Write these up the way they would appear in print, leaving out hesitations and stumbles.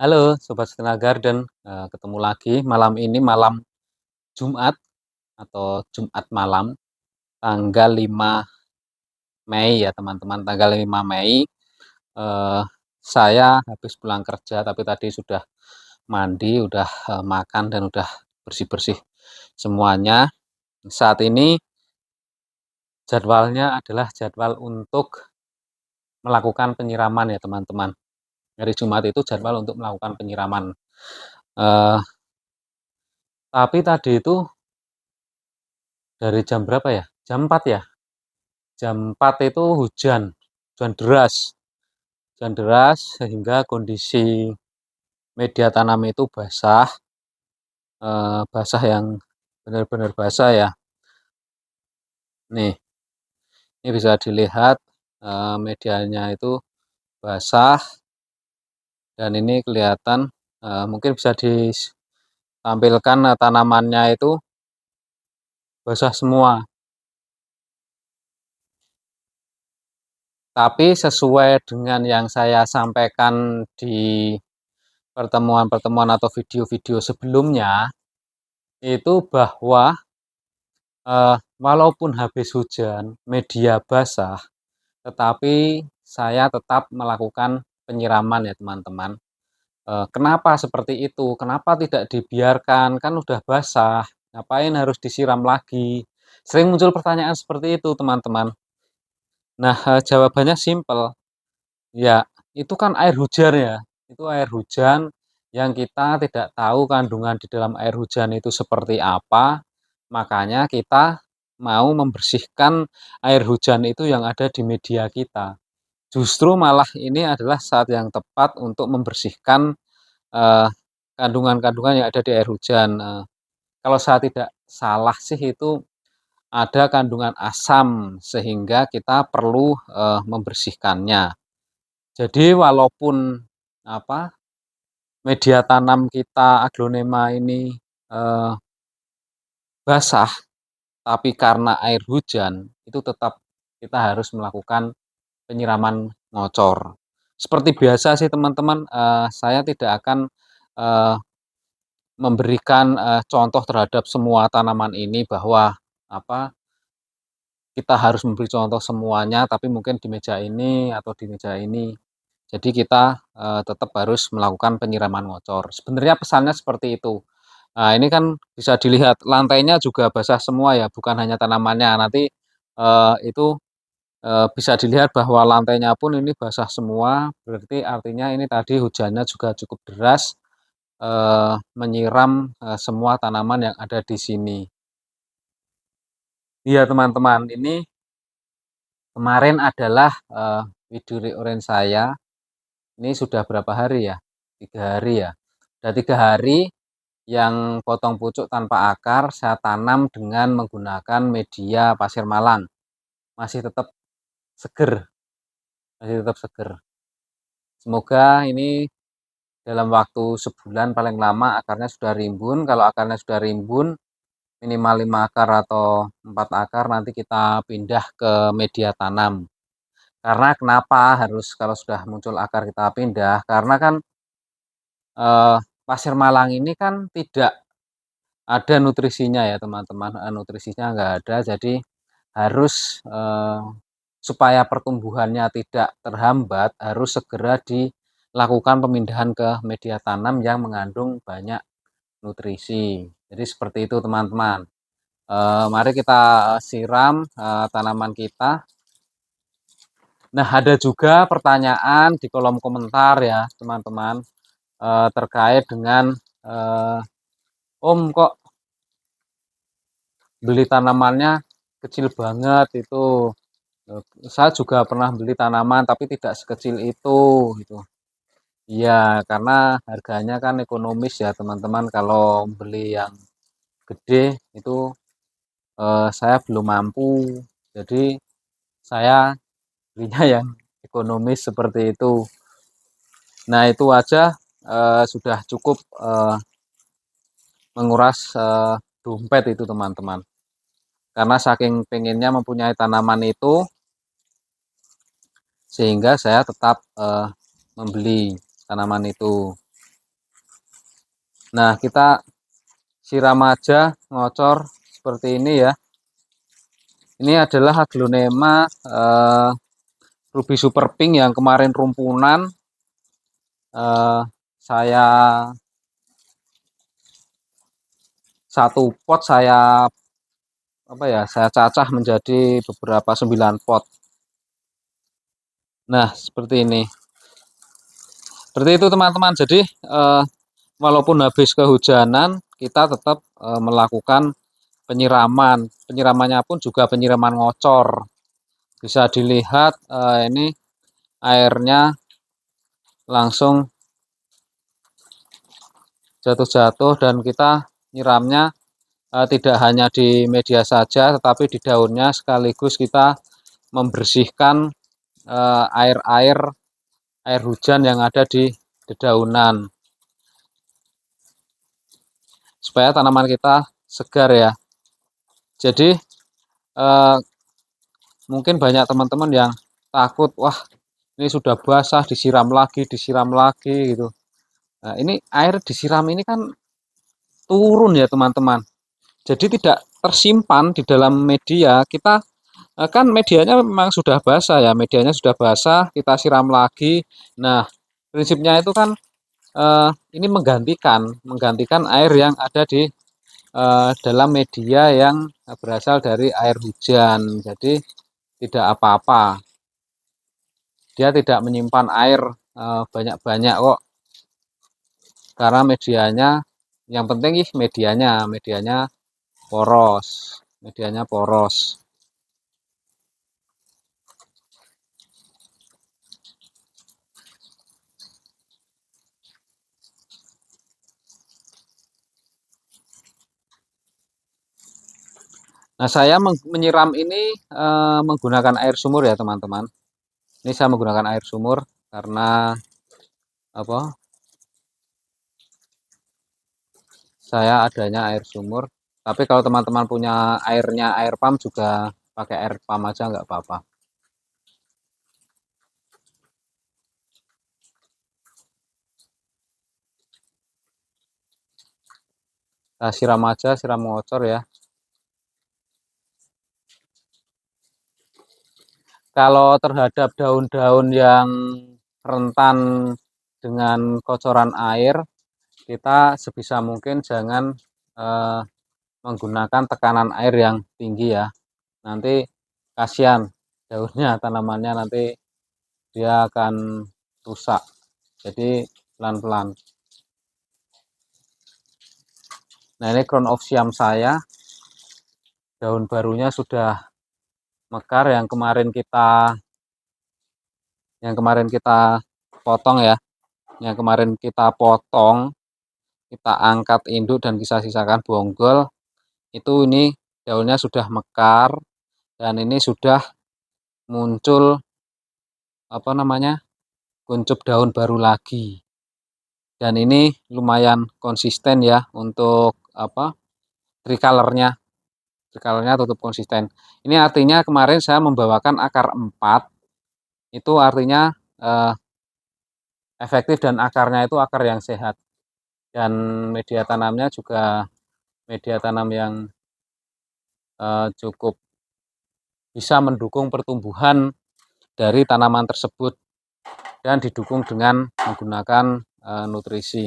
Halo Sobat Setengah Garden, ketemu lagi malam ini malam Jumat atau Jumat malam tanggal 5 Mei ya teman-teman, tanggal 5 Mei, eee, saya habis pulang kerja tapi tadi sudah mandi, udah, makan dan udah bersih-bersih semuanya. Saat ini jadwalnya adalah jadwal untuk melakukan penyiraman ya teman-teman. Hari Jumat itu jadwal untuk melakukan penyiraman, eee, tapi tadi itu dari jam berapa ya? Jam 4 ya? Jam 4 itu hujan deras sehingga kondisi media tanam itu basah, basah yang benar-benar basah ya. Nih, ini bisa dilihat, medianya itu basah dan ini kelihatan, mungkin bisa ditampilkan, tanamannya itu basah semua. Tapi sesuai dengan yang saya sampaikan di pertemuan-pertemuan atau video-video sebelumnya, itu bahwa walaupun habis hujan, media basah, tetapi saya tetap melakukan penyiraman ya teman-teman. Kenapa seperti itu? Kenapa tidak dibiarkan? Kan udah basah, ngapain harus disiram lagi? Sering muncul pertanyaan seperti itu teman-teman. Nah, jawabannya simpel. Ya, itu kan air hujan ya. Itu air hujan yang kita tidak tahu kandungan di dalam air hujan itu seperti apa. Makanya kita mau membersihkan air hujan itu yang ada di media kita. Justru malah ini adalah saat yang tepat untuk membersihkan eh, kandungan-kandungan yang ada di air hujan. Kalau saya tidak salah sih itu ada kandungan asam sehingga kita perlu membersihkannya. Jadi walaupun apa, media tanam kita aglonema ini, eee, basah, tapi karena air hujan, itu tetap kita harus melakukan penyiraman ngocor. Seperti biasa sih teman-teman, saya tidak akan, eee, memberikan, contoh terhadap semua tanaman ini bahwa apa, kita harus memberi contoh semuanya, tapi mungkin di meja ini atau di meja ini. Jadi kita, tetap harus melakukan penyiraman ngocor. Sebenarnya pesannya seperti itu. Nah, ini kan bisa dilihat lantainya juga basah semua ya, bukan hanya tanamannya. Nanti, itu, bisa dilihat bahwa lantainya pun ini basah semua, berarti artinya ini tadi hujannya juga cukup deras, menyiram, semua tanaman yang ada di sini. Iya teman-teman, ini kemarin adalah, widuri oren saya, ini sudah berapa hari ya? 3 hari ya? Udah 3 hari yang potong pucuk tanpa akar saya tanam dengan menggunakan media pasir malang, masih tetap seger, masih tetap seger. Semoga ini dalam waktu sebulan paling lama akarnya sudah rimbun, kalau akarnya sudah rimbun minimal 5 akar atau 4 akar nanti kita pindah ke media tanam. Karena kenapa harus kalau sudah muncul akar kita pindah, karena kan, pasir malang ini kan tidak ada nutrisinya ya teman-teman, nutrisinya nggak ada, jadi harus, supaya pertumbuhannya tidak terhambat, harus segera dilakukan pemindahan ke media tanam yang mengandung banyak nutrisi. Jadi seperti itu teman-teman. Mari kita siram, tanaman kita. Nah, ada juga pertanyaan di kolom komentar ya teman-teman, terkait dengan, eee, "Om, kok beli tanamannya kecil banget itu, saya juga pernah beli tanaman tapi tidak sekecil itu," gitu. Iya, karena harganya kan ekonomis ya teman-teman, kalau beli yang gede itu, saya belum mampu. Jadi saya belinya yang ekonomis seperti itu. Nah itu aja, sudah cukup, menguras, dompet itu teman-teman. Karena saking pengennya mempunyai tanaman itu, sehingga saya tetap, membeli tanaman itu. Nah, kita siram aja ngocor seperti ini ya. Ini adalah Aglonema Ruby Super Pink yang kemarin rumpunan. Saya satu pot saya saya cacah menjadi beberapa 9 pot. Nah, seperti ini. Seperti itu teman-teman. Jadi walaupun habis kehujanan, kita tetap melakukan penyiraman. Penyiramannya pun juga penyiraman ngocor. Bisa dilihat ini airnya langsung jatuh-jatuh dan kita nyiramnya tidak hanya di media saja, tetapi di daunnya sekaligus kita membersihkan air hujan yang ada di dedaunan supaya tanaman kita segar ya. Jadi mungkin banyak teman-teman yang takut, wah ini sudah basah disiram lagi gitu. Nah, ini air disiram ini kan turun ya teman-teman. Jadi tidak tersimpan di dalam media. Kita kan medianya memang sudah basah ya, medianya sudah basah, kita siram lagi. Nah, prinsipnya itu kan ini menggantikan air yang ada di dalam media yang berasal dari air hujan. Jadi tidak apa-apa. Dia tidak menyimpan air banyak-banyak kok. Karena medianya yang penting medianya poros. Medianya poros. Nah, saya menyiram ini menggunakan air sumur ya, teman-teman. Ini saya menggunakan air sumur karena apa? Saya adanya air sumur. Tapi kalau teman-teman punya airnya air pump juga pakai air pump aja nggak apa-apa. Nah, siram aja, siram ngocor ya. Kalau terhadap daun-daun yang rentan dengan kocoran air, kita sebisa mungkin jangan eh, menggunakan tekanan air yang tinggi ya. Nanti kasihan daunnya, tanamannya nanti dia akan rusak. Jadi pelan-pelan. Nah, ini crown of siam saya. Daun barunya sudah mekar yang kemarin kita potong ya. Yang kemarin kita potong, kita angkat induk dan kita sisakan bonggol. Ini daunnya sudah mekar dan ini sudah muncul kuncup daun baru lagi. Dan ini lumayan konsisten ya untuk tricolornya. Tricolornya tutup konsisten. Ini artinya kemarin saya membawakan akar 4, itu artinya eh, efektif dan akarnya itu akar yang sehat. Dan media tanamnya juga media tanam yang cukup bisa mendukung pertumbuhan dari tanaman tersebut dan didukung dengan menggunakan nutrisi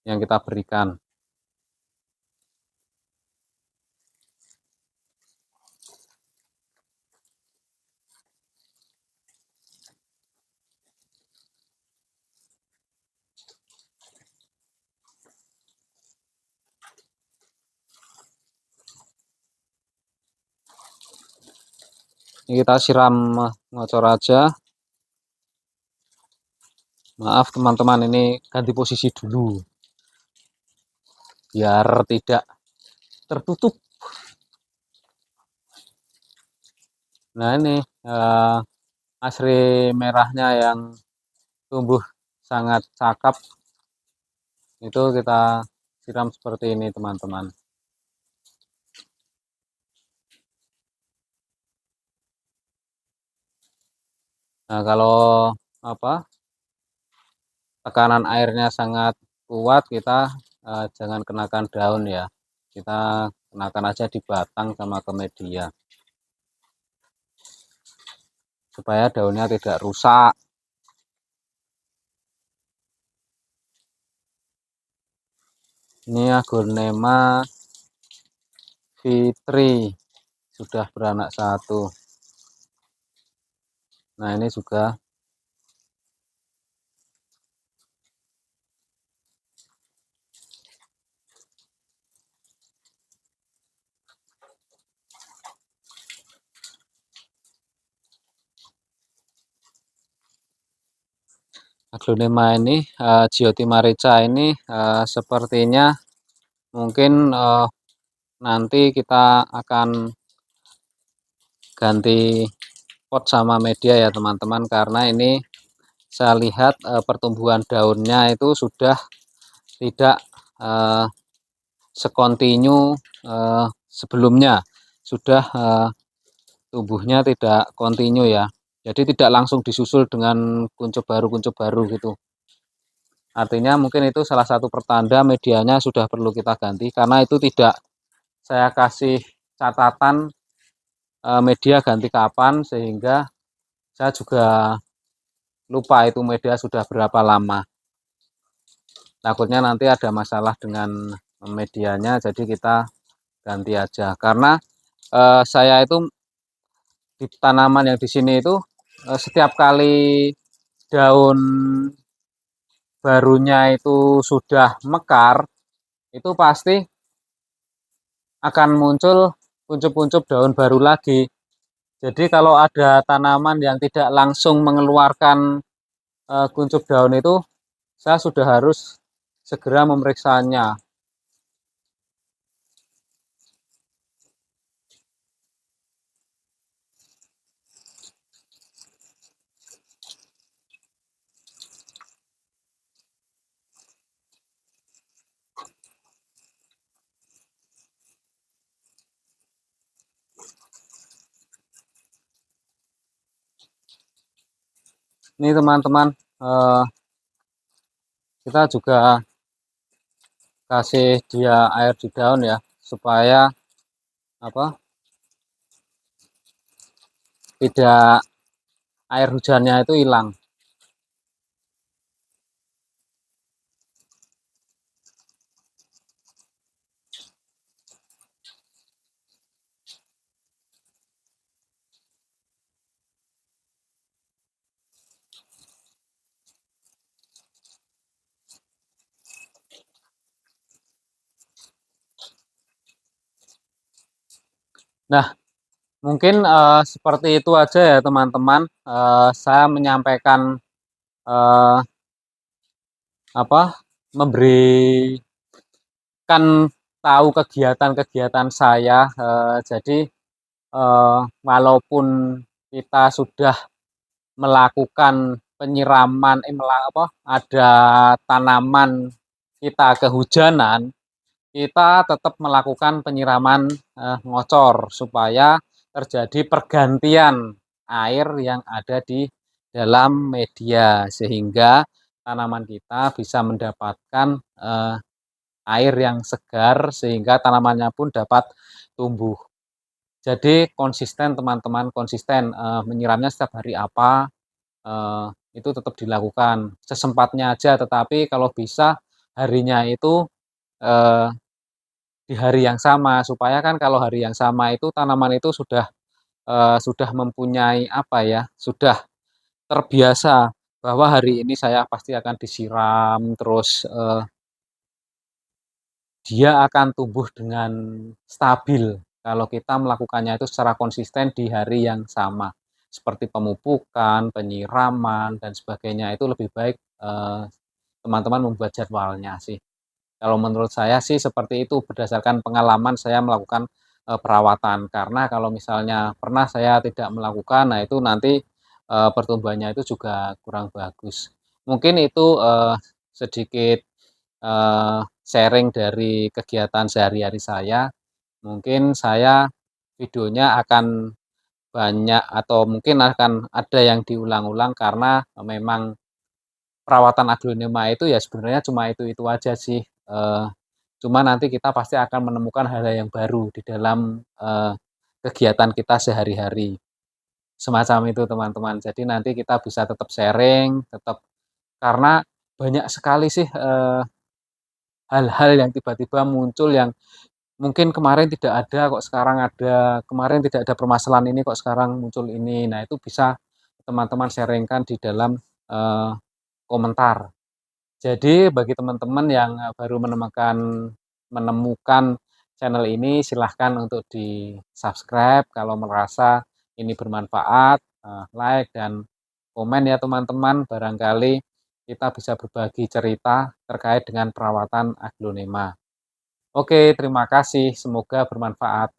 yang kita berikan. Ini kita siram ngocor aja. Maaf teman-teman, ini ganti posisi dulu biar tidak tertutup. Nah, ini asri merahnya yang tumbuh sangat cakep, itu kita siram seperti ini teman-teman. Nah, kalau tekanan airnya sangat kuat kita, jangan kenakan daun ya, kita kenakan aja di batang sama ke media, supaya daunnya tidak rusak. Ini Aglonema Fitri sudah beranak satu. Nah ini juga Aglonema ini, Gyoti Marica ini, sepertinya mungkin nanti kita akan ganti pot sama media ya teman-teman, karena ini saya lihat pertumbuhan daunnya itu sudah tidak sekontinu sebelumnya, sudah tumbuhnya tidak kontinu ya, jadi tidak langsung disusul dengan kuncup baru gitu. Artinya mungkin itu salah satu pertanda medianya sudah perlu kita ganti, karena itu tidak saya kasih catatan media ganti kapan, sehingga saya juga lupa itu media sudah berapa lama. Takutnya nanti ada masalah dengan medianya, jadi kita ganti aja. Karena saya itu di tanaman yang di sini itu setiap kali daun barunya itu sudah mekar, itu pasti akan muncul kuncup-kuncup daun baru lagi. Jadi kalau ada tanaman yang tidak langsung mengeluarkan kuncup daun itu, saya sudah harus segera memeriksanya. Ini teman-teman, kita juga kasih dia air di daun ya, supaya apa, tidak, air hujannya itu hilang. Nah, mungkin seperti itu aja ya teman-teman. Saya menyampaikan eh, apa, memberikan tahu kegiatan-kegiatan saya. Jadi walaupun kita sudah melakukan penyiraman, ada tanaman kita kehujanan, kita tetap melakukan penyiraman ngocor supaya terjadi pergantian air yang ada di dalam media, sehingga tanaman kita bisa mendapatkan air yang segar, sehingga tanamannya pun dapat tumbuh. Jadi konsisten teman-teman, konsisten menyiramnya setiap hari apa, eh, itu tetap dilakukan sesempatnya aja, tetapi kalau bisa harinya itu eh, di hari yang sama, supaya kan kalau hari yang sama itu tanaman itu sudah mempunyai apa ya, sudah terbiasa bahwa hari ini saya pasti akan disiram terus, dia akan tumbuh dengan stabil kalau kita melakukannya itu secara konsisten di hari yang sama. Seperti pemupukan, penyiraman, dan sebagainya itu lebih baik teman-teman membuat jadwalnya sih. Kalau menurut saya sih seperti itu, berdasarkan pengalaman saya melakukan perawatan. Karena kalau misalnya pernah saya tidak melakukan, nah itu nanti pertumbuhannya itu juga kurang bagus. Mungkin itu sedikit sharing dari kegiatan sehari-hari saya. Mungkin saya videonya akan banyak atau mungkin akan ada yang diulang-ulang, karena memang perawatan aglonema itu ya sebenarnya cuma itu aja sih, cuma nanti kita pasti akan menemukan hal-hal yang baru di dalam, kegiatan kita sehari-hari, semacam itu teman-teman. Jadi nanti kita bisa tetap sharing, tetap karena banyak sekali sih, hal-hal yang tiba-tiba muncul yang mungkin kemarin tidak ada kok sekarang ada, kemarin tidak ada permasalahan ini kok sekarang muncul ini. Nah itu bisa teman-teman sharing-kan di dalam, eee, komentar. Jadi bagi teman-teman yang, baru menemukan channel ini silahkan untuk di-subscribe kalau merasa ini bermanfaat, like dan komen ya teman-teman, barangkali kita bisa berbagi cerita terkait dengan perawatan aglonema. Oke, terima kasih, semoga bermanfaat.